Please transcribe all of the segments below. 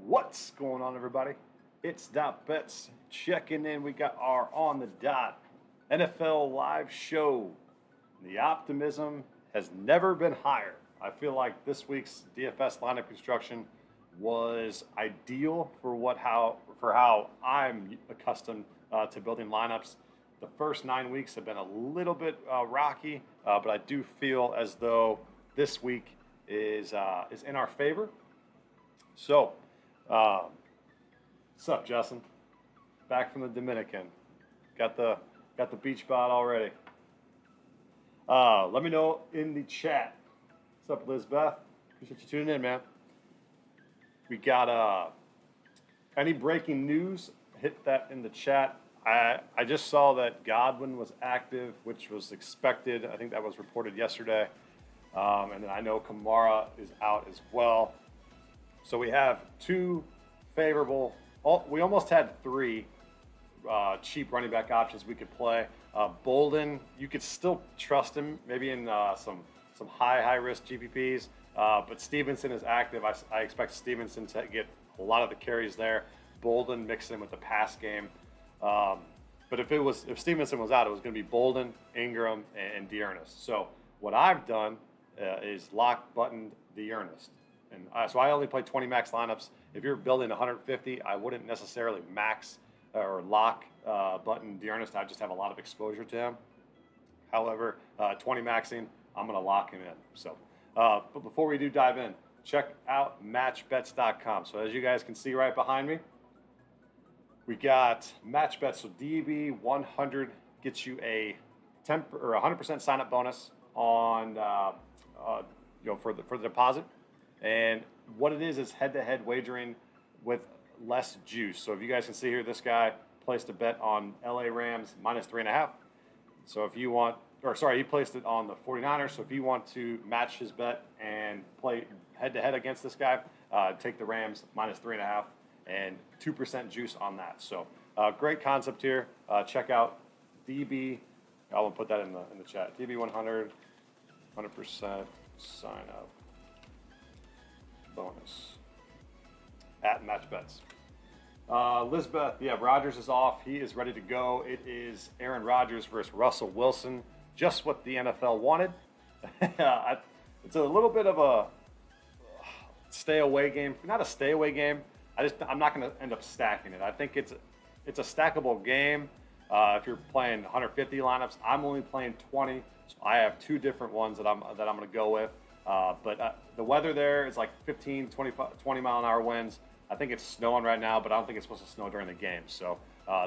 What's going on, everybody? It's Dot Bets checking in. We got our On the Dot NFL live show. The optimism has never been higher. I feel like this week's DFS lineup construction was ideal for how I'm accustomed to building lineups. The first 9 weeks have been a little bit rocky, but I do feel as though this week is in our favor. So, what's up, Justin? Back from the Dominican. Got the beach bod already. Let me know in the chat. What's up, Lizbeth? Appreciate you tuning in, man. We got any breaking news? Hit that in the chat. I just saw that Godwin was active, which was expected. I think that was reported yesterday. And then I know Kamara is out as well. So we have two favorable. We almost had three cheap running back options we could play. Bolden, you could still trust him, maybe in some high risk GPPs. But Stevenson is active. I expect Stevenson to get a lot of the carries there. Bolden mixed in with the pass game. But if Stevenson was out, it was going to be Bolden, Ingram, and D'Ernest. So what I've done is lock buttoned D'Ernest. And so I only play 20 max lineups. If you're building 150, I wouldn't necessarily max or lock button D'Ernest. I just have a lot of exposure to him. However, 20 maxing, I'm going to lock him in. So, but before we do dive in, check out matchbets.com. So as you guys can see right behind me, we got MatchBets. So DB100 gets you a 100% sign up bonus on for the deposit. And what it is head-to-head wagering with less juice. So if you guys can see here, this guy placed a bet on LA Rams -3.5. So if you want, he placed it on the 49ers. So if you want to match his bet and play head-to-head against this guy, take the Rams -3.5 and 2% juice on that. So great concept here. Check out DB. I will put that in the chat. DB100, 100% sign up bonus at MatchBets. Lizbeth, yeah, Rodgers is off. He is ready to go. It is Aaron Rodgers versus Russell Wilson. Just what the NFL wanted. It's a little bit of a stay away game. Not a stay away game. I'm not going to end up stacking it. I think it's a stackable game. If you're playing 150 lineups, I'm only playing 20. So I have two different ones that I'm going to go with. But the weather there is like 15, 20 mile an hour winds. I think it's snowing right now, but I don't think it's supposed to snow during the game. So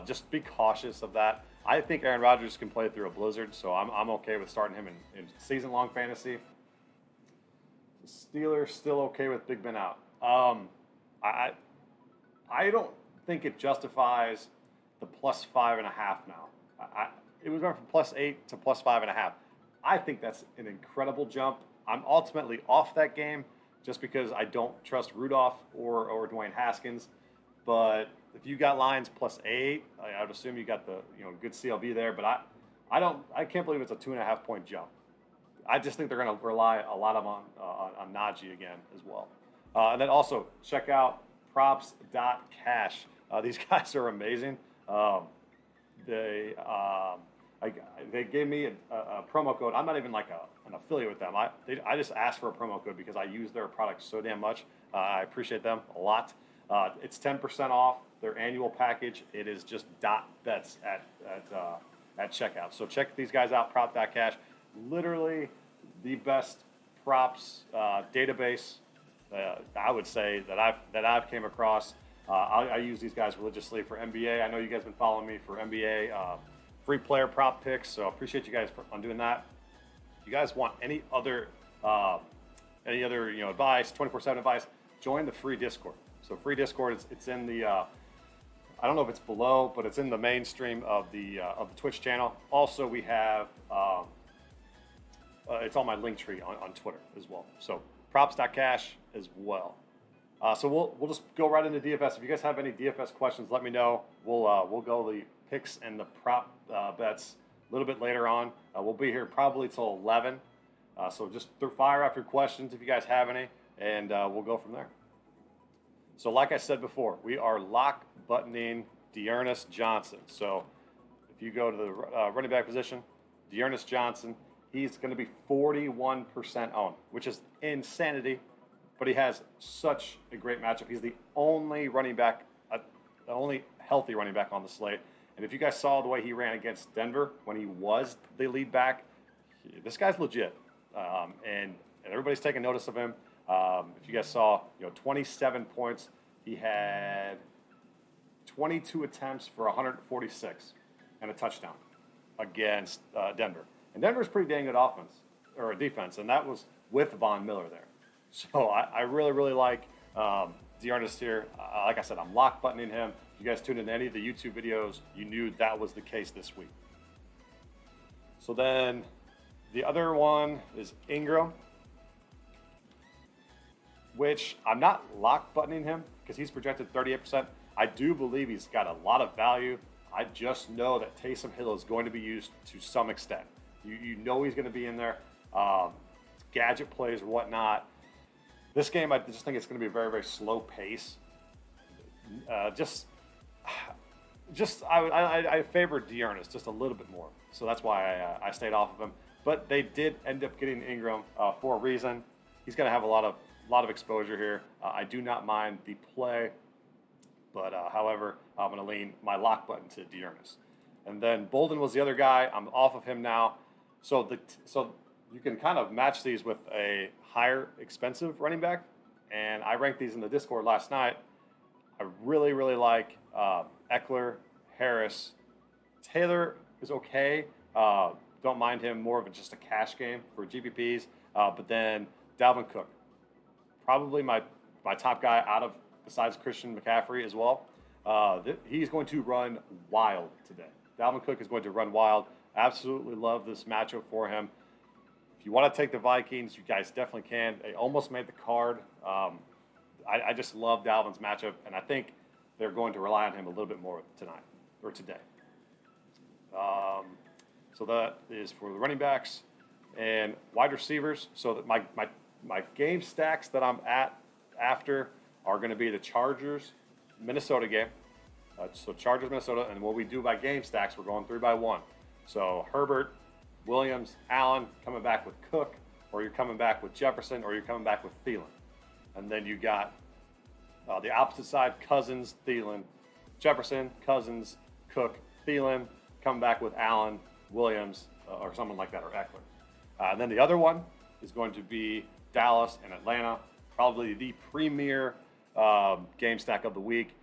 just be cautious of that. I think Aaron Rodgers can play through a blizzard, so I'm okay with starting him in season-long fantasy. The Steelers still okay with Big Ben out. I don't think it justifies the +5.5 now. It was going from +8 to +5.5. I think that's an incredible jump. I'm ultimately off that game just because I don't trust Rudolph or Dwayne Haskins. But if you got lines +8, I would assume you got the good CLV there. But I can't believe it's a 2.5 point jump. I just think they're going to rely a lot on Najee again as well. And then also check out props.cash. These guys are amazing. They gave me a promo code. I'm not even like an affiliate with them. I just asked for a promo code because I use their product so damn much. I appreciate them a lot. It's 10% off their annual package. It is just .bets at checkout. So check these guys out. Prop.cash, literally the best props database I would say that I've came across. I use these guys religiously for NBA. I know you guys have been following me for NBA. Free player prop picks, so I appreciate you guys on doing that. If you guys want any other advice, 24/7 advice, join the free Discord. So free Discord, it's in the I don't know if it's below, but it's in the mainstream of the Twitch channel. Also, we have it's on my link tree on Twitter as well. So props.cash as well. So we'll just go right into DFS. If you guys have any DFS questions, let me know. We'll go the picks and the prop bets a little bit later on. We'll be here probably till 11. So just fire off your questions if you guys have any, and we'll go from there. So, like I said before, we are lock buttoning D'Ernest Johnson. So, if you go to the running back position, D'Ernest Johnson, he's going to be 41% owned, which is insanity. But he has such a great matchup. He's the only running back, the only healthy running back on the slate. And if you guys saw the way he ran against Denver when he was the lead back, this guy's legit, and everybody's taking notice of him. If you guys saw, 27 points, he had 22 attempts for 146 and a touchdown against Denver. And Denver's pretty dang good offense or defense, and that was with Von Miller there. So I really, really like D'Ernest here. Like I said, I'm lock buttoning him. If you guys tuned in to any of the YouTube videos, you knew that was the case this week. So then the other one is Ingram, which I'm not lock buttoning him because he's projected 38%. I do believe he's got a lot of value. I just know that Taysom Hill is going to be used to some extent. You know he's going to be in there. Gadget plays or whatnot. This game, I just think it's going to be a very, very slow pace. I favor D'Ernest just a little bit more. So that's why I stayed off of him. But they did end up getting Ingram for a reason. He's going to have a lot of exposure here. I do not mind the play, but however, I'm going to lean my lock button to D'Ernest. And then Bolden was the other guy. I'm off of him now. So you can kind of match these with a higher expensive running back. And I ranked these in the Discord last night. I really, really like Eckler, Harris. Taylor is okay. Don't mind him, more of just a cash game for GPPs. But then Dalvin Cook, probably my top guy out of besides Christian McCaffrey as well. He's going to run wild today. Dalvin Cook is going to run wild. Absolutely love this matchup for him. If you want to take the Vikings, you guys definitely can. They almost made the card. I just love Dalvin's matchup, and I think they're going to rely on him a little bit more tonight or today. So that is for the running backs and wide receivers. So that my game stacks that I'm at after are going to be the Chargers Minnesota game. So Chargers Minnesota, and what we do by game stacks, we're going 3 by 1. So Herbert, Williams, Allen coming back with Cook, or you're coming back with Jefferson, or you're coming back with Thielen. And then you got the opposite side, Cousins, Thielen, Jefferson, Cousins, Cook, Thielen, coming back with Allen, Williams, or someone like that, or Eckler. And then the other one is going to be Dallas and Atlanta, probably the premier game stack of the week,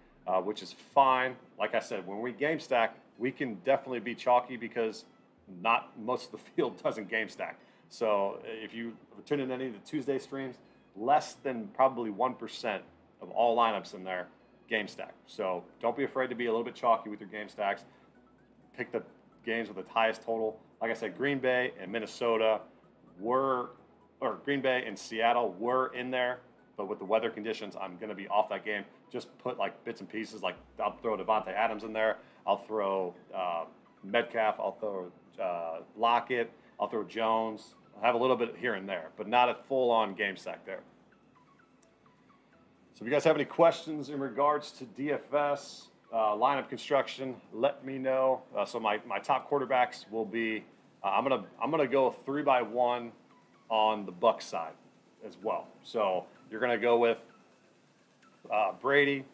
which is fine. Like I said, when we game stack, we can definitely be chalky because not most of the field doesn't game stack. So if you tune in any of the Tuesday streams, less than probably 1% of all lineups in there game stack. So don't be afraid to be a little bit chalky with your game stacks. Pick the games with the highest total. Like I said, Green Bay and Minnesota Green Bay and Seattle were in there, but with the weather conditions, I'm going to be off that game. Just put like bits and pieces. Like I'll throw Devontae Adams in there. I'll throw Metcalf. I'll throw Lockett. I'll throw Jones. I'll have a little bit here and there, but not a full-on game stack there. So if you guys have any questions in regards to DFS, lineup construction, let me know. So my top quarterbacks will be I'm gonna go 3 by 1 on the Bucs side as well. So you're gonna go with Brady,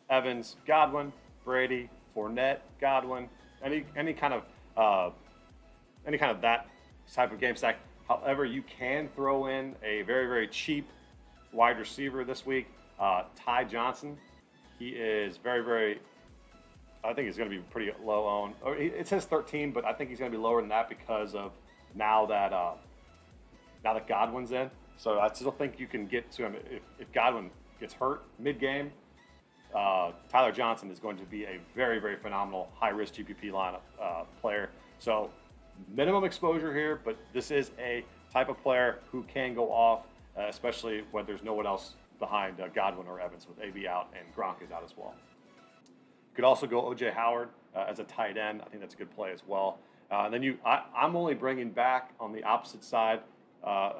Evans, Godwin, Brady, Fournette, Godwin, any kind of that type of game stack. However, you can throw in a very, very cheap wide receiver this week, Ty Johnson. He is very, very. I think he's going to be pretty low owned. It says 13, but I think he's going to be lower than that because of now that Godwin's in. So I still think you can get to him if Godwin gets hurt mid-game. Tyler Johnson is going to be a very, very phenomenal high-risk GPP lineup player. So minimum exposure here, but this is a type of player who can go off, especially when there's no one else behind Godwin or Evans with AB out and Gronk is out as well. You could also go O.J. Howard as a tight end. I think that's a good play as well. And then I'm only bringing back on the opposite side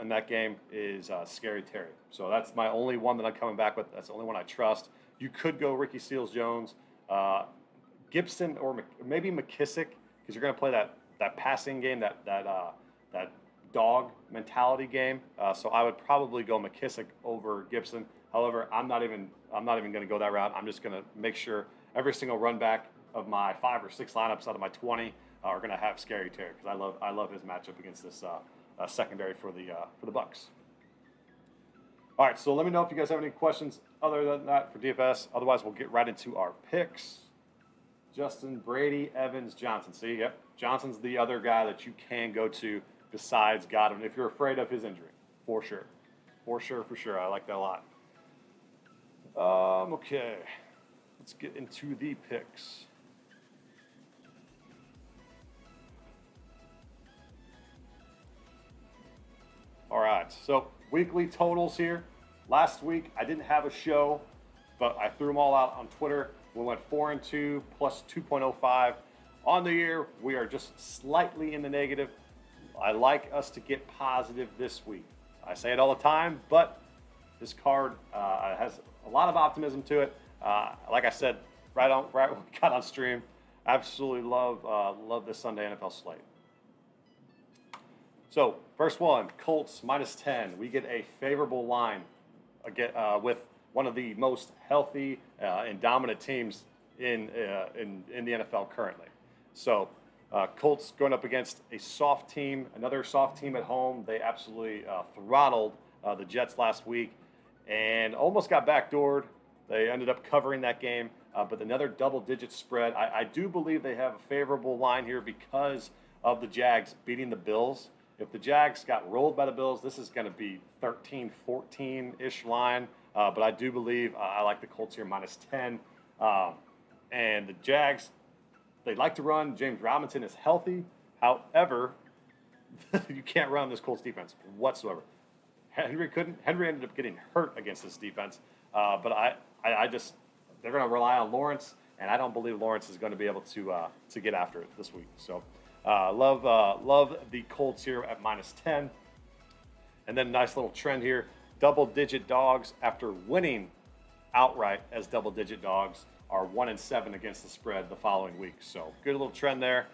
in that game is Scary Terry. So that's my only one that I'm coming back with. That's the only one I trust. You could go Ricky Seals-Jones, Gibson, or maybe McKissick, because you're going to play that passing game, that dog mentality game. So I would probably go McKissick over Gibson. However, I'm not even going to go that route. I'm just going to make sure every single run back of my 5 or 6 lineups out of my 20 are going to have Scary Terry, because I love his matchup against this secondary for the Bucks. All right, so let me know if you guys have any questions other than that for DFS. Otherwise, we'll get right into our picks. Justin, Brady, Evans, Johnson. See, yep, Johnson's the other guy that you can go to besides Godwin if you're afraid of his injury, for sure. For sure. I like that a lot. Okay, let's get into the picks. All right, so weekly totals here. Last week, I didn't have a show, but I threw them all out on Twitter. We went 4-2 plus 2.05. On the year, we are just slightly in the negative. I like us to get positive this week. I say it all the time, but this card has a lot of optimism to it. Like I said, right when we got on stream, absolutely love this Sunday NFL slate. So, first one, Colts -10. We get a favorable line with one of the most healthy and dominant teams in the NFL currently. So, Colts going up against a soft team, another soft team at home. They absolutely throttled the Jets last week and almost got backdoored. They ended up covering that game, but another double-digit spread. I do believe they have a favorable line here because of the Jags beating the Bills. If the Jags got rolled by the Bills, this is going to be 13, 14-ish line. But I do believe I like the Colts here -10. And the Jags, they like to run. James Robinson is healthy. However, you can't run this Colts defense whatsoever. Henry couldn't. Henry ended up getting hurt against this defense. But I just, they're going to rely on Lawrence, and I don't believe Lawrence is going to be able to get after it this week. So love the Colts here at -10. And then nice little trend here. Double-digit dogs after winning outright as double-digit dogs are 1-7 against the spread the following week. So good little trend there.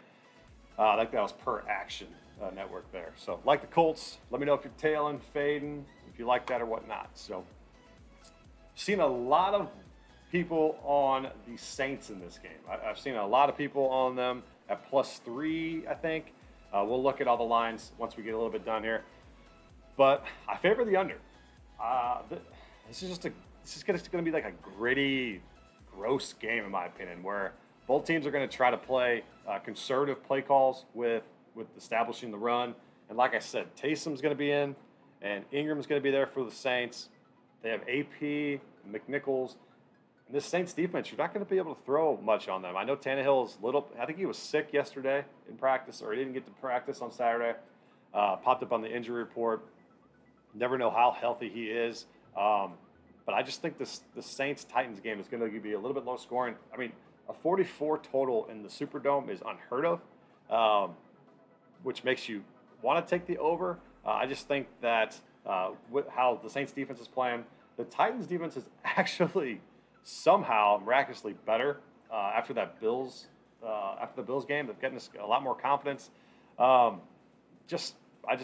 I think that was per action network there. So like the Colts. Let me know if you're tailing, fading, if you like that or whatnot. So seen a lot of people on the Saints in this game. I've seen a lot of people on them at +3, I think. We'll look at all the lines once we get a little bit done here. But I favor the under. This is going to be like a gritty, gross game in my opinion, where both teams are going to try to play conservative play calls with establishing the run. And like I said, Taysom's going to be in, and Ingram's going to be there for the Saints. They have AP, McNichols. And this Saints defense, you're not going to be able to throw much on them. I know Tannehill is I think he was sick yesterday in practice, or he didn't get to practice on Saturday. Popped up on the injury report. Never know how healthy he is. But I just think the Saints-Titans game is going to be a little bit low scoring. I mean, a 44 total in the Superdome is unheard of, which makes you want to take the over. I just think that with how the Saints defense is playing, the Titans defense is actually somehow miraculously better after the Bills game. They're getting a lot more confidence. I just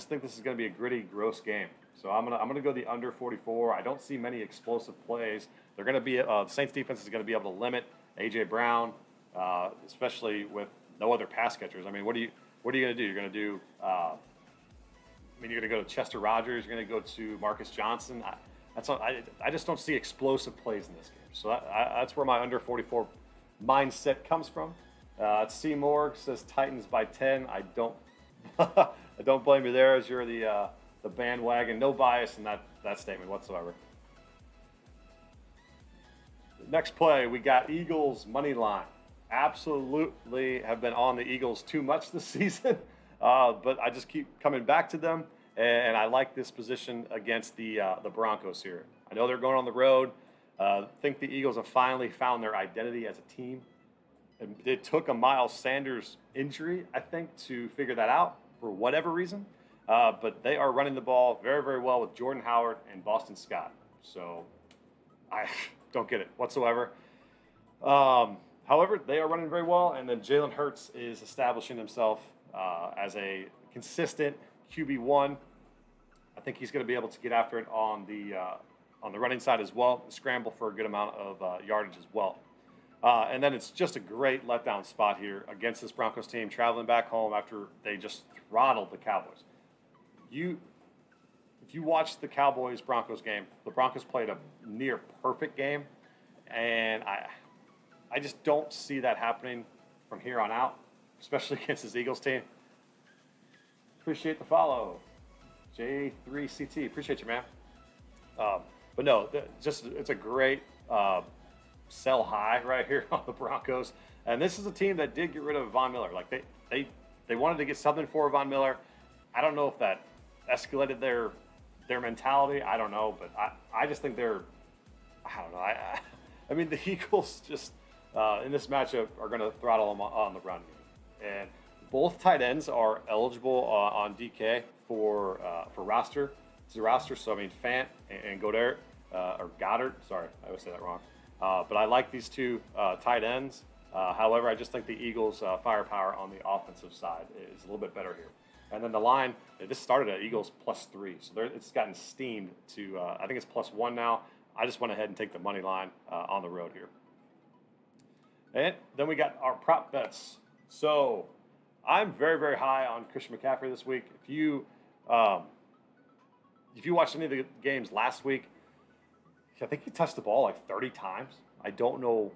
think this is going to be a gritty, gross game. So I'm gonna go the under 44. I don't see many explosive plays. They're going to be the Saints defense is going to be able to limit AJ Brown, especially with no other pass catchers. I mean, what are you going to do? You're going to do. You're going to go to Chester Rogers. You're going to go to Marcus Johnson. I just don't see explosive plays in this game. So that's where my under 44 mindset comes from. C. Morg says Titans by 10. I don't I don't blame you there, as you're the bandwagon. No bias in that statement whatsoever. Next play, we got Eagles money line. Absolutely have been on the Eagles too much this season, but I just keep coming back to them, and I like this position against the Broncos here. I know they're going on the road. Think the Eagles have finally found their identity as a team. It took a Miles Sanders injury, I think, to figure that out for whatever reason. But they are running the ball very, very well with Jordan Howard and Boston Scott. So don't get it whatsoever. However, they are running very well, and then Jalen Hurts is establishing himself as a consistent QB1. I think he's going to be able to get after it on the running side as well, scramble for a good amount of yardage as well. And then it's just a great letdown spot here against this Broncos team, traveling back home after they just throttled the Cowboys. If you watch the Cowboys-Broncos game, the Broncos played a near perfect game, and I just don't see that happening from here on out, especially against this Eagles team. Appreciate the follow, J3CT. Appreciate you, man. But no, it's a great sell high right here on the Broncos. And this is a team that did get rid of Von Miller. Like they wanted to get something for Von Miller. I don't know if that escalated their mentality. I don't know, but I just think I don't know. I mean, the Eagles just in this matchup are going to throttle them on the run game. And both tight ends are eligible on DK for roster. It's a roster, so I mean Fant and Goddard, or Goddard. Sorry, I always say that wrong. But I like these two tight ends. However, I just think the Eagles' firepower on the offensive side is a little bit better here. And then the line, this started at Eagles +3, so it's gotten steamed to, I think it's +1 now. I just went ahead and take the money line on the road here. And then we got our prop bets. So I'm very, very high on Christian McCaffrey this week. If you watched any of the games last week, I think he touched the ball like 30 times. I don't know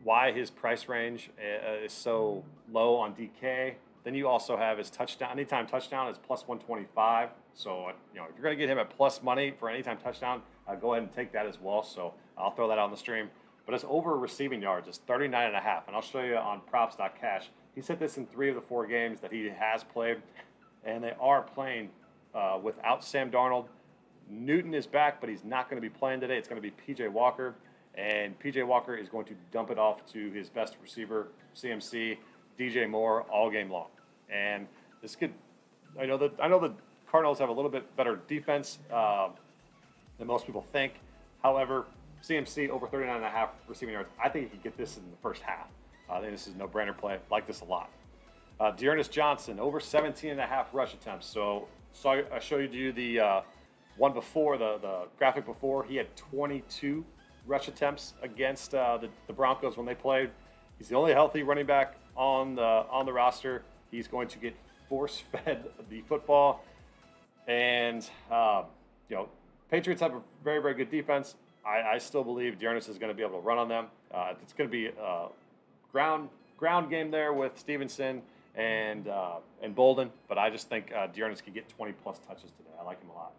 why his price range is so low on DK. Then you also have his touchdown. Anytime touchdown is +125. So, if you're going to get him at plus money for anytime touchdown, go ahead and take that as well. So I'll throw that on the stream. But his over receiving yards is 39.5. And I'll show you on props.cash. He's hit this in 3 of the 4 games that he has played. And they are playing without Sam Darnold. Newton is back, but he's not going to be playing today. It's going to be P.J. Walker. And P.J. Walker is going to dump it off to his best receiver, CMC, DJ Moore, all game long. And this could, I know the Cardinals have a little bit better defense than most people think. However, CMC over 39.5 receiving yards. I think he could get this in the first half. I think this is a no-brainer play. Like this a lot. Dearness Johnson over 17.5 rush attempts. So I showed you the one before, the graphic before. He had 22 rush attempts against the Broncos when they played. He's the only healthy running back on the roster. He's going to get force-fed the football. And, Patriots have a very, very good defense. I still believe Dearness is going to be able to run on them. It's going to be a ground game there with Stevenson and Bolden. But I just think Dearness can get 20-plus touches today. I like him a lot.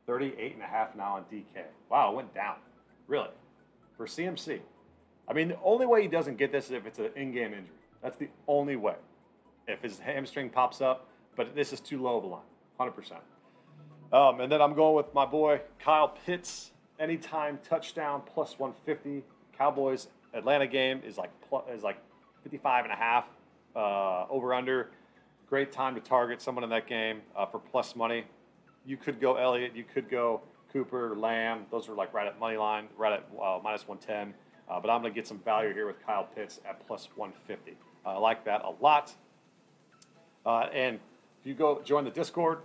38.5 now on DK. Wow, it went down. Really? For CMC. I mean, the only way he doesn't get this is if it's an in-game injury. That's the only way. If his hamstring pops up, but this is too low of a line, 100%. And then I'm going with my boy Kyle Pitts. Anytime touchdown +150. Cowboys Atlanta game is like 55.5 over under. Great time to target someone in that game for plus money. You could go Elliott, you could go Cooper, Lamb. Those are like right at money line, right at -110. But I'm going to get some value here with Kyle Pitts at +150. I like that a lot. And if you go join the Discord,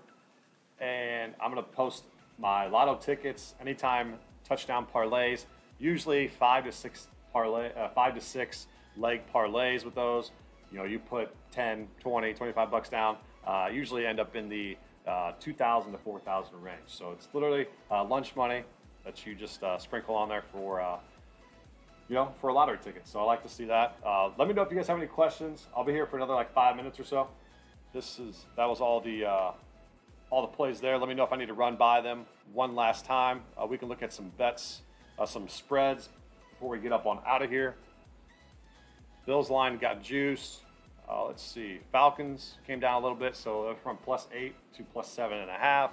and I'm going to post my lotto tickets, anytime touchdown parlays, usually 5 to 6 leg parlays with those. You put 10, 20, 25 bucks down. Usually end up in the 2,000 to 4,000 range. So it's literally lunch money that you just sprinkle on there for a lottery ticket. So I like to see that. Let me know if you guys have any questions. I'll be here for another 5 minutes or so. That was all the plays there. Let me know if I need to run by them one last time. We can look at some bets, some spreads before we get up on out of here. Bills line got juice. Let's see. Falcons came down a little bit, so they're from +8 to +7.5.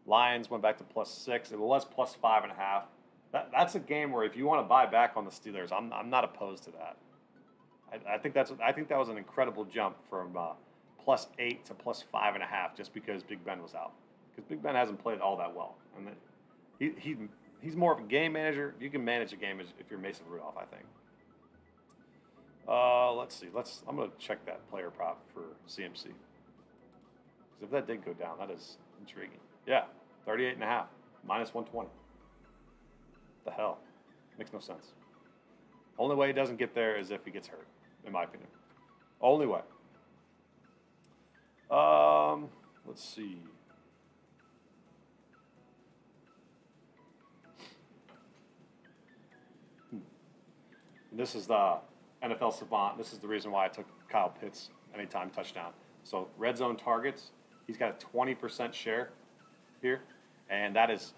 Lions went back to +6. It was +5.5. That's a game where if you want to buy back on the Steelers, I'm not opposed to that. I think that was an incredible jump from +8 to +5.5 just because Big Ben was out. Because Big Ben hasn't played all that well, and He's more of a game manager. You can manage a game if you're Mason Rudolph, I think. Let's see. I'm gonna check that player prop for CMC. Because if that did go down, that is intriguing. Yeah, 38.5 minus 120. What the hell? Makes no sense. Only way he doesn't get there is if he gets hurt, in my opinion. Only way. Let's see. This is the NFL Savant. This is the reason why I took Kyle Pitts anytime touchdown. So red zone targets, he's got a 20% share here, and that is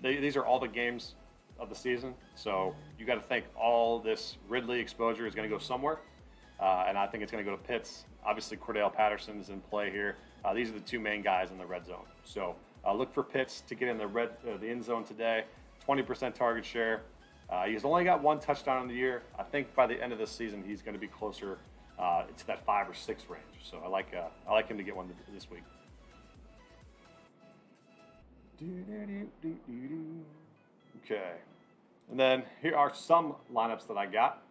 these are all the games of the season. So you got to think all this Ridley exposure is going to go somewhere, and I think it's going to go to Pitts. Obviously, Cordell Patterson's in play here. These are the two main guys in the red zone. So look for Pitts to get in the end zone today. 20% target share. He's only got one touchdown in the year. I think by the end of this season, he's going to be closer to that 5 or 6 range. So I like him to get one this week. Okay, and then here are some lineups that I got.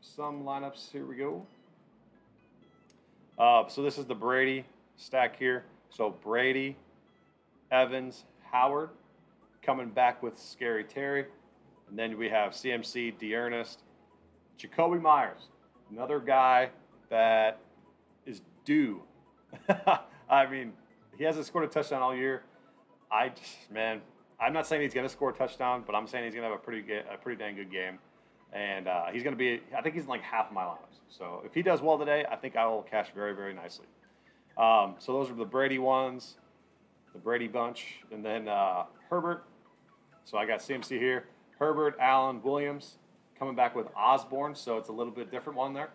Some lineups. Here we go. So this is the Brady stack here. So Brady, Evans, Howard, coming back with Scary Terry. And then we have CMC, D'Ernest, Jacoby Myers, another guy that is due. I mean, he hasn't scored a touchdown all year. I'm not saying he's going to score a touchdown, but I'm saying he's going to have a pretty dang good game. And he's going to be, I think he's in like half of my lineups. So if he does well today, I think I will cash very, very nicely. So those are the Brady ones, the Brady bunch. And then Herbert. So I got CMC here. Herbert, Allen, Williams coming back with Osborne, so it's a little bit different one there.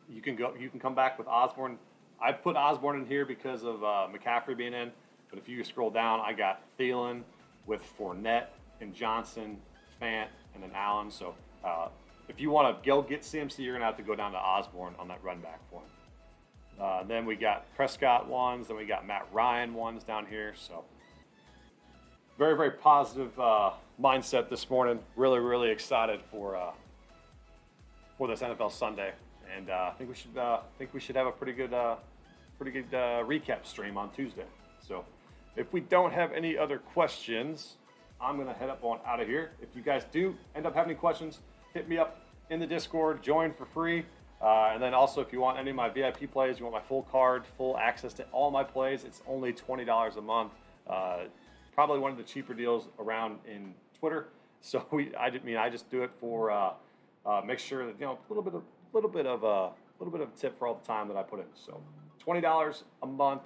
You can come back with Osborne. I put Osborne in here because of McCaffrey being in, but if you scroll down, I got Thielen with Fournette and Johnson, Fant, and then Allen. So if you want to go get CMC, you're going to have to go down to Osborne on that run back for him. Then we got Prescott ones, then we got Matt Ryan ones down here. So very, very positive mindset this morning. Really, really excited for this NFL Sunday, and I think we should have a pretty good recap stream on Tuesday. So, if we don't have any other questions, I'm gonna head up on out of here. If you guys do end up having any questions, hit me up in the Discord. Join for free, and then also if you want any of my VIP plays, you want my full card, full access to all my plays, it's only $20 a month. Probably one of the cheaper deals around in Twitter. So I just do it for make sure that a little bit of a tip for all the time that I put in. So $20 a month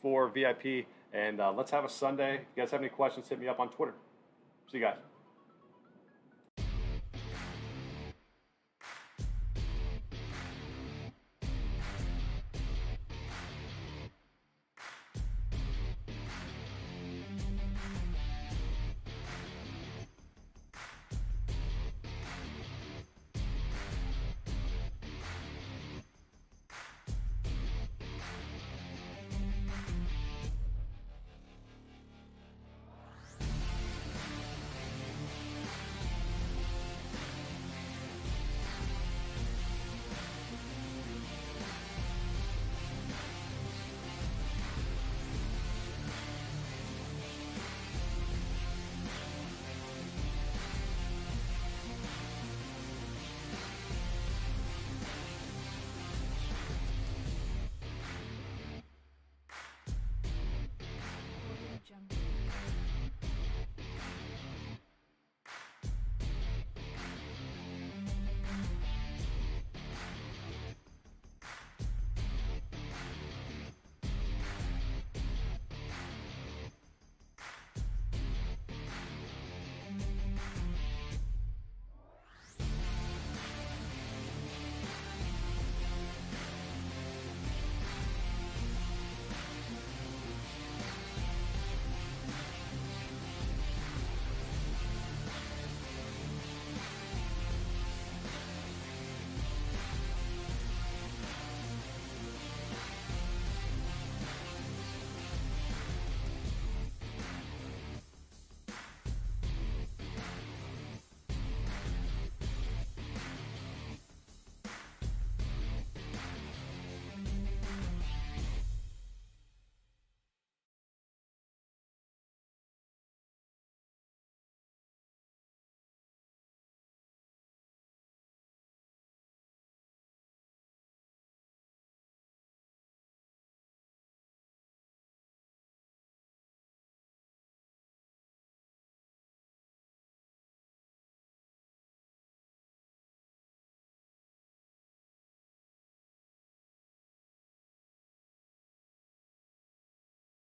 for VIP, and let's have a Sunday. If you guys have any questions, hit me up on Twitter. See you guys.